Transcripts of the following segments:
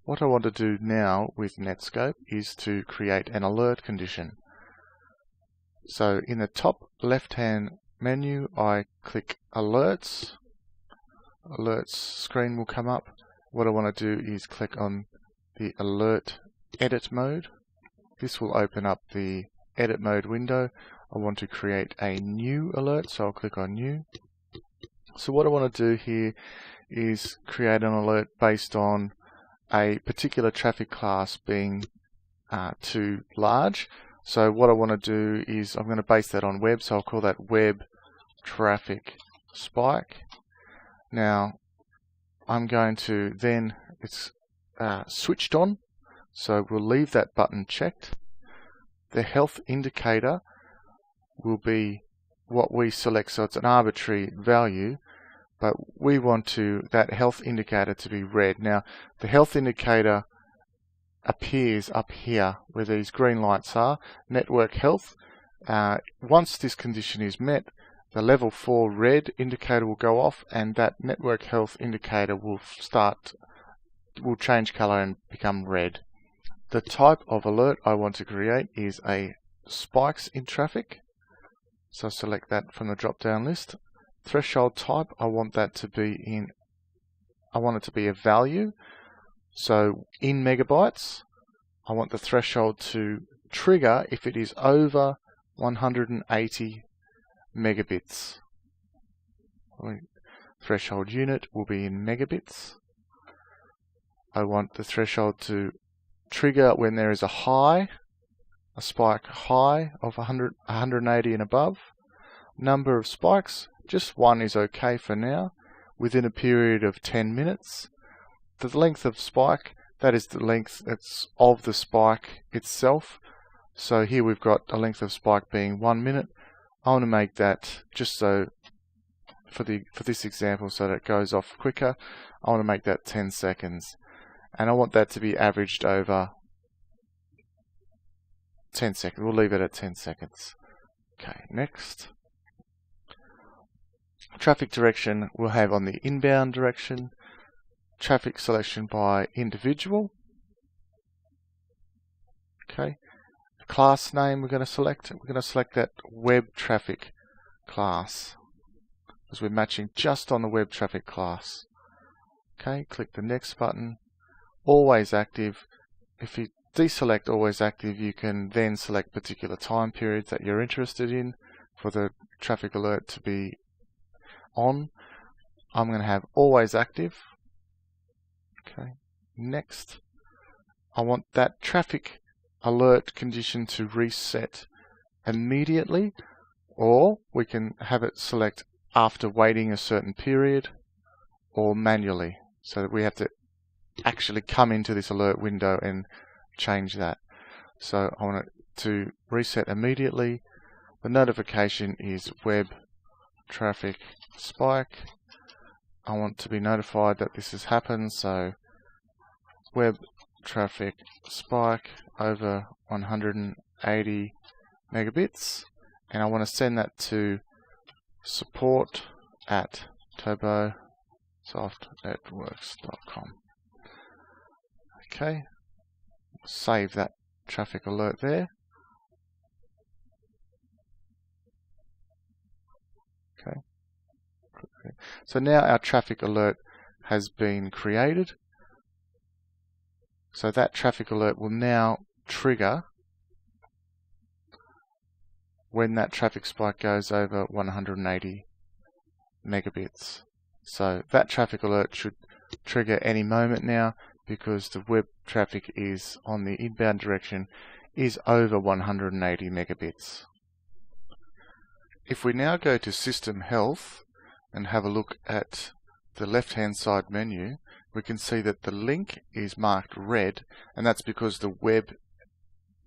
What I want to do now with NetScope is to create an alert condition. So in the top left hand menu I click Alerts. Alerts screen will come up. What I want to do is click on the Alert Edit mode. This will open up the Edit mode window. I want to create a new alert, so I'll click on New. So what I want to do here is create an alert based on a particular traffic class being too large. So what I want to do is I'm going to base that on web, so I'll call that web traffic spike. Now I'm going to then, it's switched on, so we'll leave that button checked. The health indicator will be what we select, so it's an arbitrary value, but we want that health indicator to be red. Now the health indicator appears up here where these green lights are, network health. Once this condition is met, the level 4 red indicator will go off and that network health indicator will change color and become red. The type of alert I want to create is a spikes in traffic. So select that from the drop down list. Threshold type, I want it to be a value. So in megabytes, I want the threshold to trigger if it is over 180 megabits. Threshold unit will be in megabits. I want the threshold to trigger when there is a spike high of 180 and above. Number of spikes, just one is okay for now, within a period of 10 minutes. The length of spike, that is the length of the spike itself. So here we've got a length of spike being 1 minute. I want to make that, just so for this example, so that it goes off quicker, I want to make that 10 seconds. And I want that to be averaged over 10 seconds. We'll leave it at 10 seconds. Okay, next. Traffic direction we'll have on the inbound direction. Traffic selection by individual. Okay. Class name we're going to select. We're going to select that web traffic class, because we're matching just on the web traffic class. Okay, click the next button. Always active. If you deselect always active, you can then select particular time periods that you're interested in for the traffic alert to be on. I'm going to have always active. Okay, next. I want that traffic alert condition to reset immediately, or we can have it select after waiting a certain period, or manually, so that we have to actually come into this alert window and change that. So I want it to reset immediately. The notification is web traffic spike. I want to be notified that this has happened, so web traffic spike over 180 megabits, and I want to send that to support@turbosoftnetworks.com. Okay, save that traffic alert there. Okay, so now our traffic alert has been created. So that traffic alert will now trigger when that traffic spike goes over 180 megabits. So that traffic alert should trigger any moment now, because the web traffic is on the inbound direction is over 180 megabits. If we now go to System Health and have a look at the left hand side menu, we can see that the link is marked red, and that's because the web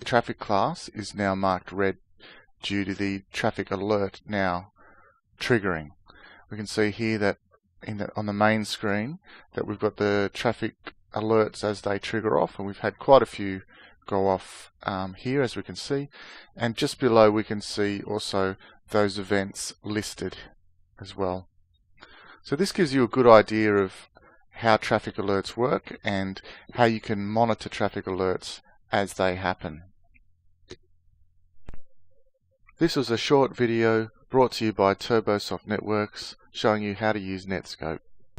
traffic class is now marked red due to the traffic alert now triggering. We can see here that on the main screen that we've got the traffic alerts as they trigger off, and we've had quite a few go off here, as we can see, and just below we can see also those events listed as well. So this gives you a good idea of how traffic alerts work and how you can monitor traffic alerts as they happen. This was a short video brought to you by TurboSoft Networks showing you how to use NetScope.